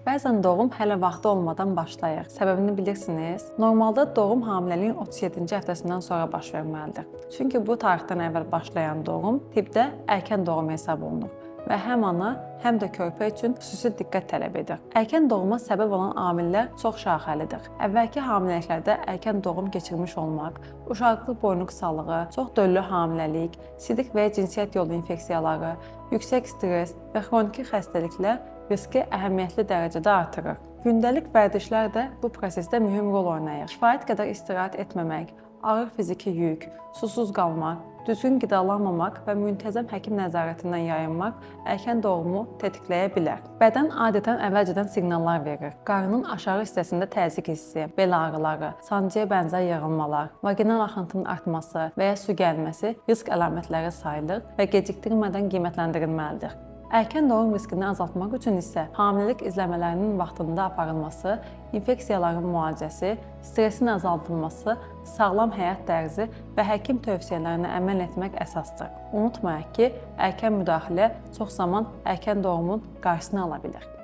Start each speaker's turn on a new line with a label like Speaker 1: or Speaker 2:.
Speaker 1: Bəzən doğum hələ vaxtı olmadan başlayır. Səbəbini bilirsiniz? Normalda doğum hamiləliyin 37-ci həftəsindən sonra baş verməlidir. Çünki bu tarixdən əvvəl başlayan doğum tibbdə erkən doğum hesab olunur və həm ana, həm də körpə üçün xüsusi diqqət tələb edir. Erkən doğuma səbəb olan amillər çox şaxəlidir. Əvvəlki hamiləliklərdə erkən doğum keçirmiş olmaq, uşaqlıq boyunluq sağlığı, çox döllü hamiləlik, sidik və ya cinsiyyət yolu infeksiyaları, yüksək stress və xroniki xəstəliklər riski əhəmiyyətli dərəcədə artırır. Gündəlik vərdişlər də bu prosesdə mühüm rol oynayır. Kifayət qədər istirahət etməmək, ağır fiziki yük, susuz qalmaq, düzgün qidalanmamaq və müntəzəm həkim nəzarətindən yayınmaq erkən doğumu tetikləyə bilər. Bədən adətən əvvəlcədən siqnallar verir. Qarnın aşağı hissəsində təzyiq hissi, bel ağrıları, sancıya bənzər yığılmalar, vaginal axıntının artması və ya su gəlməsi risk əlamətləri sayılır və gecikdirmədən qiymətləndirilməlidir. Erkən doğum riskini azaltmaq üçün isə hamiləlik izləmələrinin vaxtında aparılması, infeksiyaların müalicəsi, stressin azaldılması, sağlam həyat tərzi və həkim tövsiyələrinə əməl etmək əsasdır. Unutmayaq ki, erkən müdaxilə çox zaman erkən doğumun qarşısını ala bilər.